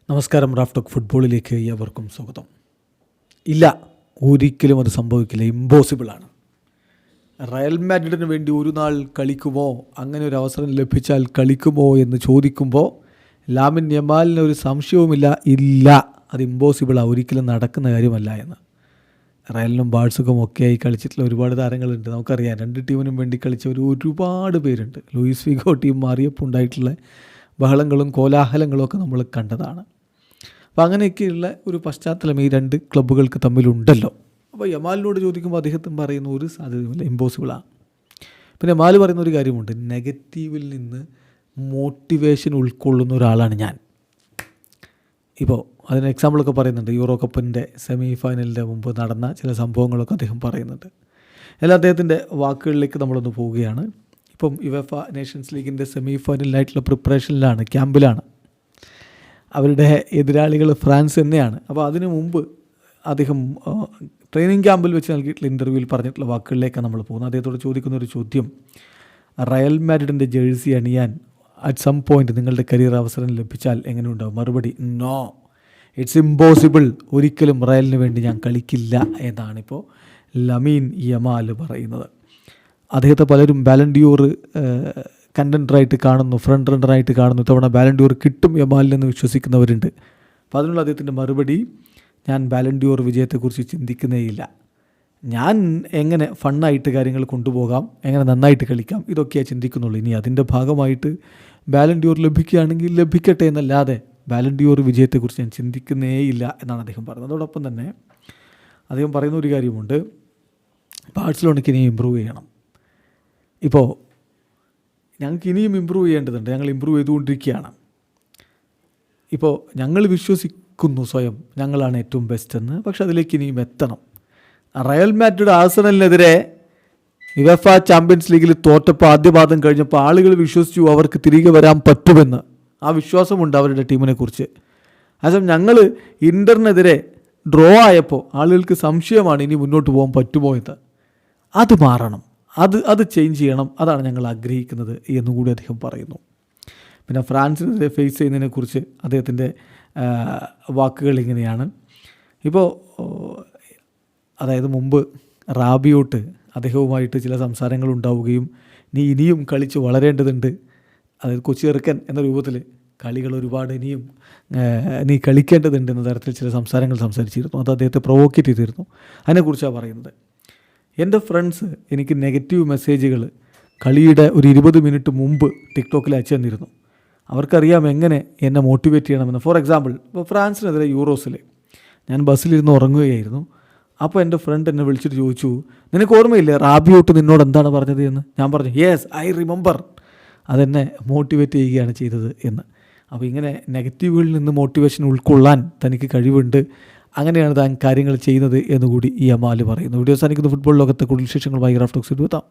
നമസ്കാരം. Raf talk ഫുട്ബോളിലേക്ക് ഏവർക്കും സ്വാഗതം. ഇല്ല, ഒരിക്കലും അത് സംഭവിക്കില്ല, ഇമ്പോസിബിളാണ്. റയൽ മാഡ്രിഡിന് വേണ്ടി ഒരു നാൾ കളിക്കുമോ, അങ്ങനെ ഒരു അവസരം ലഭിച്ചാൽ കളിക്കുമോ എന്ന് ചോദിക്കുമ്പോൾ ലാമിൻ യമാലിന് ഒരു സംശയവുമില്ല, ഇല്ല, അത് ഇമ്പോസിബിളാണ്, ഒരിക്കലും നടക്കുന്ന കാര്യമല്ല എന്ന്. റയലിനും ബാഴ്സക്കും ഒക്കെയായി കളിച്ചിട്ടുള്ള ഒരുപാട് താരങ്ങളുണ്ട്, നമുക്കറിയാം. രണ്ട് ടീമിനും വേണ്ടി കളിച്ചവർ ഒരുപാട് പേരുണ്ട്. ലൂയിസ് ഫിഗോ ടീം മാറിയപ്പോൾ ഉണ്ടായിട്ടുള്ള ബഹളങ്ങളും കോലാഹലങ്ങളും ഒക്കെ നമ്മൾ കണ്ടതാണ്. അപ്പോൾ അങ്ങനെയൊക്കെയുള്ള ഒരു പശ്ചാത്തലം ഈ രണ്ട് ക്ലബ്ബുകൾക്ക് തമ്മിലുണ്ടല്ലോ. അപ്പോൾ യമാലിനോട് ചോദിക്കുമ്പോൾ അദ്ദേഹത്തിന് പറയുന്ന ഒരു സാധ്യതയുമില്ല, ഇമ്പോസിബിളാണ്. പിന്നെ യമാൽ പറയുന്ന ഒരു കാര്യമുണ്ട്, നെഗറ്റീവിൽ നിന്ന് മോട്ടിവേഷൻ ഉൾക്കൊള്ളുന്ന ഒരാളാണ് ഞാൻ. ഇപ്പോൾ അതിന് എക്സാമ്പിളൊക്കെ പറയുന്നുണ്ട്. യൂറോ കപ്പിൻ്റെ സെമി ഫൈനലിൻ്റെ മുമ്പ് നടന്ന ചില സംഭവങ്ങളൊക്കെ അദ്ദേഹം പറയുന്നുണ്ട്. എല്ലാം അദ്ദേഹത്തിൻ്റെ വാക്കുകളിലേക്ക് നമ്മളൊന്ന് പോവുകയാണ്. ഇപ്പം യുവേഫ നേഷൻസ് ലീഗിൻ്റെ സെമി ഫൈനലിനായിട്ടുള്ള പ്രിപ്പറേഷനിലാണ്, ക്യാമ്പിലാണ്. അവരുടെ എതിരാളികൾ ഫ്രാൻസ് തന്നെയാണ്. അപ്പോൾ അതിനു മുമ്പ് അദ്ദേഹം ട്രെയിനിങ് ക്യാമ്പിൽ വെച്ച് നൽകിയിട്ടുള്ള ഇൻ്റർവ്യൂവിൽ പറഞ്ഞിട്ടുള്ള വാക്കുകളിലേക്കാണ് നമ്മൾ പോകുന്നത്. അദ്ദേഹത്തോട് ചോദിക്കുന്ന ഒരു ചോദ്യം, റയൽ മാഡ്രിഡിൻ്റെ ജേഴ്സി അണിയാൻ അറ്റ് സം പോയിൻ്റ് നിങ്ങളുടെ കരിയർ അവസരം ലഭിച്ചാൽ എങ്ങനെ ഉണ്ടാവും? മറുപടി, നോ, ഇറ്റ്സ് ഇമ്പോസിബിൾ, ഒരിക്കലും റയലിന് വേണ്ടി ഞാൻ കളിക്കില്ല എന്നാണിപ്പോൾ ലമീൻ യമാൽ പറയുന്നത്. അദ്ദേഹത്തെ പലരും ബാലൻഡിയോർ കണ്ടൻറ്ററായിട്ട് കാണുന്നു, ഫ്രണ്ട് റണ്ണറായിട്ട് കാണുന്നു. ഇത്തവണ ബാലൻഡിയോർ കിട്ടും യമാലിനെന്ന് വിശ്വസിക്കുന്നവരുണ്ട്. അപ്പോൾ അതിനുള്ള അദ്ദേഹത്തിൻ്റെ മറുപടി, ഞാൻ ബാലൻഡിയോർ വിജയത്തെക്കുറിച്ച് ചിന്തിക്കുന്നേയില്ല. ഞാൻ എങ്ങനെ ഫണ്ണായിട്ട് കാര്യങ്ങൾ കൊണ്ടുപോകാം, എങ്ങനെ നന്നായിട്ട് കളിക്കാം, ഇതൊക്കെയാണ് ചിന്തിക്കുന്നുള്ളൂ. ഇനി അതിൻ്റെ ഭാഗമായിട്ട് ബാലൻഡിയോർ ലഭിക്കുകയാണെങ്കിൽ ലഭിക്കട്ടെ എന്നല്ലാതെ ബാലൻഡിയോർ വിജയത്തെക്കുറിച്ച് ഞാൻ ചിന്തിക്കുന്നേയില്ല എന്നാണ് അദ്ദേഹം പറയുന്നത്. അതോടൊപ്പം തന്നെ അദ്ദേഹം പറയുന്ന ഒരു കാര്യമുണ്ട്, ബാഴ്സലോണയ്ക്ക് ഇനിയും ഇമ്പ്രൂവ് ചെയ്യണം. ഇപ്പോൾ ഞങ്ങൾക്ക് ഇനിയും ഇമ്പ്രൂവ് ചെയ്യേണ്ടതുണ്ട്, ഞങ്ങൾ ഇമ്പ്രൂവ് ചെയ്തുകൊണ്ടിരിക്കുകയാണ്. ഇപ്പോൾ ഞങ്ങൾ വിശ്വസിക്കുന്നു സ്വയം ഞങ്ങളാണ് ഏറ്റവും ബെസ്റ്റ് എന്ന്, പക്ഷെ അതിലേക്ക് ഇനിയും എത്തണം. റയൽ മാഡ്രിഡ് ആഴ്സണലിനെതിരെ യുവേഫ ചാമ്പ്യൻസ് ലീഗിൽ തോറ്റപ്പോൾ ആദ്യ പാദം കഴിഞ്ഞപ്പോൾ ആളുകൾ വിശ്വസിച്ചു അവർക്ക് തിരികെ വരാൻ പറ്റുമെന്ന്. ആ വിശ്വാസമുണ്ട് അവരുടെ ടീമിനെ കുറിച്ച്. അതേസമയം ഞങ്ങൾ ഇൻ്ററിനെതിരെ ഡ്രോ ആയപ്പോൾ ആളുകൾക്ക് സംശയമാണ് ഇനി മുന്നോട്ട് പോകാൻ പറ്റുമോ എന്ന്. അത് മാറണം, അത് ചേഞ്ച് ചെയ്യണം, അതാണ് ഞങ്ങൾ ആഗ്രഹിക്കുന്നത് എന്നുകൂടി അദ്ദേഹം പറയുന്നു. പിന്നെ ഫ്രാൻസിനെതിരെ ഫേസ് ചെയ്യുന്നതിനെക്കുറിച്ച് അദ്ദേഹത്തിൻ്റെ വാക്കുകൾ ഇങ്ങനെയാണ്. ഇപ്പോൾ അതായത് മുമ്പ് റാബിയോട്ട് അദ്ദേഹവുമായിട്ട് ചില സംസാരങ്ങൾ ഉണ്ടാവുകയും നീ ഇനിയും കളിച്ച് വളരേണ്ടതുണ്ട്, അതായത് കൊച്ചി ചെറുക്കൻ എന്ന രൂപത്തിൽ കളികൾ ഒരുപാട് ഇനിയും നീ കളിക്കേണ്ടതുണ്ട് എന്ന തരത്തിൽ ചില സംസാരങ്ങൾ സംസാരിച്ചിരുന്നു. അത് അദ്ദേഹത്തെ പ്രൊവോക്കേറ്റ് ചെയ്തിരുന്നു. അതിനെക്കുറിച്ചാണ് പറയുന്നത്. എൻ്റെ ഫ്രണ്ട്സ് എനിക്ക് നെഗറ്റീവ് മെസ്സേജുകൾ കളിയുടെ ഒരു 20 മിനിറ്റ് മുമ്പ് ടിക്ടോക്കിൽ അയച്ചു തന്നിരുന്നു. അവർക്കറിയാം എങ്ങനെ എന്നെ മോട്ടിവേറ്റ് ചെയ്യണമെന്ന്. ഫോർ എക്സാമ്പിൾ, ഇപ്പോൾ ഫ്രാൻസിനെതിരെ യൂറോസിൽ ഞാൻ ബസ്സിലിരുന്ന് ഉറങ്ങുകയായിരുന്നു. അപ്പോൾ എൻ്റെ ഫ്രണ്ട് എന്നെ വിളിച്ചിട്ട് ചോദിച്ചു, നിനക്ക് ഓർമ്മയില്ലേ റാബിയോട്ട് നിന്നോട് എന്താണ് പറഞ്ഞത് എന്ന്? ഞാൻ പറഞ്ഞു, യെസ്, ഐ റിമെമ്പർ. അതെന്നെ മോട്ടിവേറ്റ് ചെയ്യുകയാണ് ചെയ്തത് എന്ന്. അപ്പോൾ ഇങ്ങനെ നെഗറ്റീവുകളിൽ നിന്ന് മോട്ടിവേഷൻ ഉൾക്കൊള്ളാൻ തനിക്ക് കഴിവുണ്ട്, അങ്ങനെയാണ് താൻ കാര്യങ്ങൾ ചെയ്യുന്നത് എന്നുകൂടി ഈ യമാൽ പറയുന്നു. വീഡിയോ സാധിക്കുന്ന ഫുട്ബോൾ ലോകത്തെ കൂടുതൽ വിശേഷങ്ങളുമായി റാഫ് ടോക്സിൽ എത്താം.